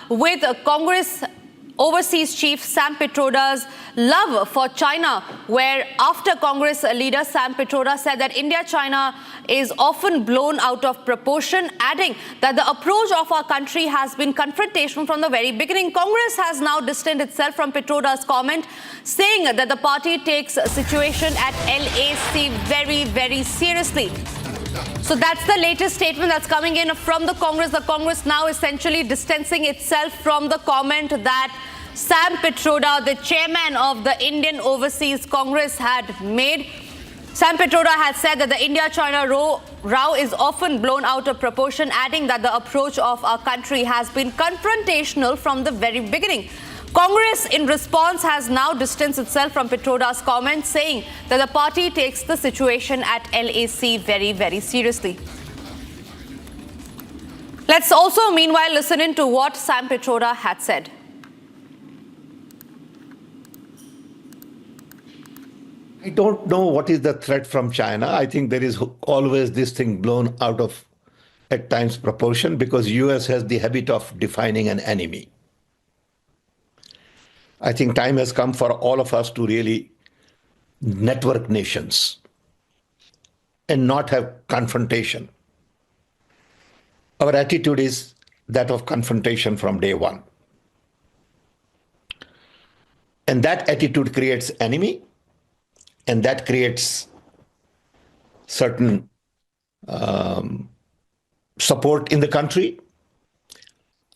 with Congress Overseas Chief Sam Pitroda's love for China, where after Congress leader Sam Pitroda said that India-China is often blown out of proportion, adding that the approach of our country has been confrontational from the very beginning. Congress has now distanced itself from Pitroda's comment, saying that the party takes a situation at LAC very, very seriously. So that's the latest statement that's coming in from the Congress. The Congress now essentially distancing itself from the comment that Sam Pitroda, the chairman of the Indian Overseas Congress, had made. Sam Pitroda had said that the India-China row is often blown out of proportion, adding that the approach of our country has been confrontational from the very beginning. Congress, in response, has now distanced itself from Pitroda's comments, saying that the party takes the situation at LAC very, very seriously. Let's also, meanwhile, listen in to what Sam Pitroda had said. I don't know what is the threat from China. I think there is always this thing blown out of, at times, proportion, because US has the habit of defining an enemy. I think time has come for all of us to really network nations and not have confrontation. Our attitude is that of confrontation from day one. And that attitude creates enemy, and that creates certain support in the country.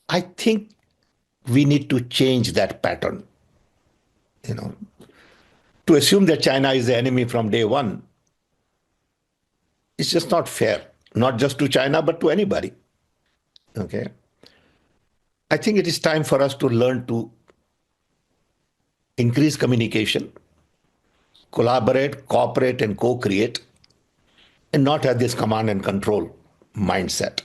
I think we need to change that pattern. To assume that China is the enemy from day one, it's just not fair, not just to China, but to anybody. Okay. I think it is time for us to learn to increase communication, collaborate, cooperate, and co-create, and not have this command and control mindset.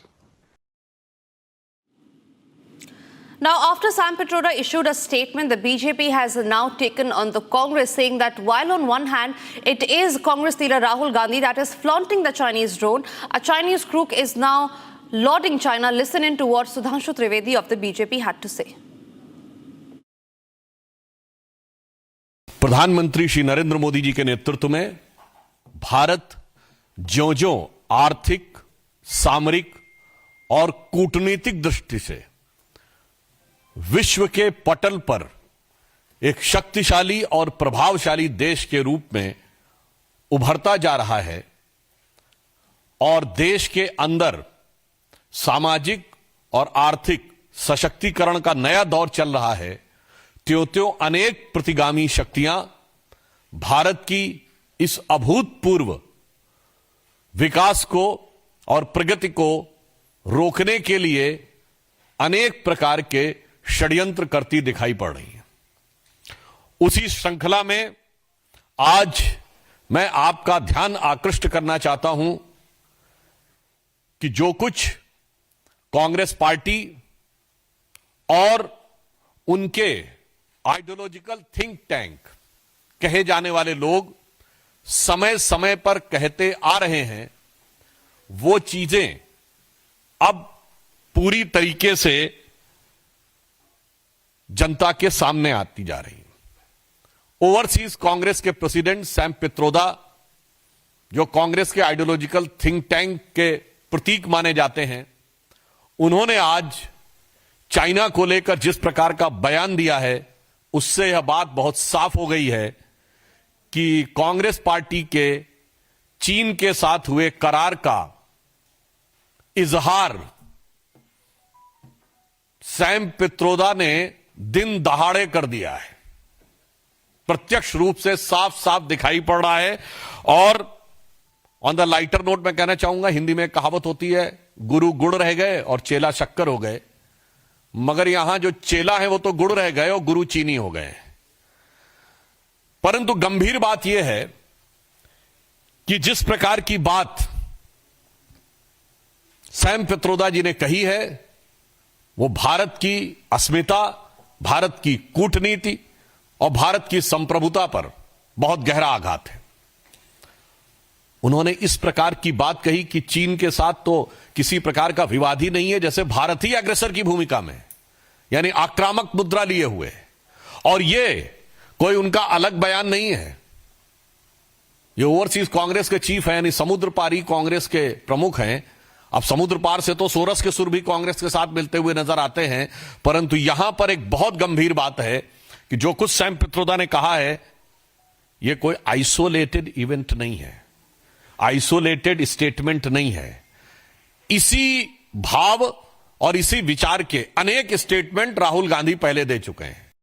Now, after Sam Pitroda issued a statement, the BJP has now taken on the Congress, saying that while on one hand, it is Congress leader Rahul Gandhi that is flaunting the Chinese drone, a Chinese crook is now lauding China. Listen in to what Sudhanshu Trivedi of the BJP had to say. प्रधानमंत्री श्री नरेंद्र मोदी जी के नेतृत्व में भारत ज्यों-ज्यों आर्थिक, सामरिक और कूटनीतिक दृष्टि से विश्व के पटल पर एक शक्तिशाली और प्रभावशाली देश के रूप में उभरता जा रहा है और देश के अंदर सामाजिक और आर्थिक सशक्तिकरण का नया दौर चल रहा है, त्यों-त्यों अनेक प्रतिगामी शक्तियां भारत की इस अभूतपूर्व विकास को और प्रगति को रोकने के लिए अनेक प्रकार के षड्यंत्र करती दिखाई पड़ रही है। उसी श्रृंखला में आज मैं आपका ध्यान आकृष्ट करना चाहता हूं कि जो कुछ कांग्रेस पार्टी और उनके आइडियोलॉजिकल थिंक टैंक कहे जाने वाले लोग समय समय पर कहते आ रहे हैं, वो चीजें अब पूरी तरीके से जनता के सामने आती जा रही हैं। ओवरसीज कांग्रेस के प्रेसिडेंट सैम पित्रोदा, जो कांग्रेस के आइडियोलॉजिकल थिंक टैंक के प्रतीक माने जाते हैं, उन्होंने आज चाइना को लेकर जिस प्रकार का बयान दिया है, उससे यह बात बहुत साफ हो गई है कि कांग्रेस पार्टी के चीन के साथ हुए करार का इजहार सैम पित्रोदा ने दिन दहाड़े कर दिया है। प्रत्यक्ष रूप से साफ साफ दिखाई पड़ रहा है। और ऑन द लाइटर नोट मैं कहना चाहूंगा, हिंदी में कहावत होती है, गुरु गुड़ रह गए और चेला शक्कर हो गए, मगर यहां जो चेला है वो तो गुड़ रह गए और गुरु चीनी हो गए। परंतु गंभीर बात यह है कि जिस प्रकार की बात सैम पित्रोदा जी ने कही है, वो भारत की अस्मिता, भारत की कूटनीति और भारत की संप्रभुता पर बहुत गहरा आघात है। उन्होंने इस प्रकार की बात कही कि चीन के साथ तो किसी प्रकार का विवाद ही नहीं है, जैसे भारत ही अग्रेसर की भूमिका में है। यानी आक्रामक मुद्रा लिए हुए। और ये कोई उनका अलग बयान नहीं है, ये ओवरसीज कांग्रेस के चीफ हैं, यानी समुद्र पारी कांग्रेस के प्रमुख हैं। अब समुद्र पार से तो सोरस के सुर भी कांग्रेस के साथ मिलते हुए नजर आते हैं, परंतु यहां पर एक बहुत गंभीर बात है कि जो कुछ सैम पित्रोदा ने कहा है, यह कोई आइसोलेटेड इवेंट नहीं है, आइसोलेटेड स्टेटमेंट नहीं है। इसी भाव और इसी विचार के अनेक स्टेटमेंट राहुल गांधी पहले दे चुके हैं।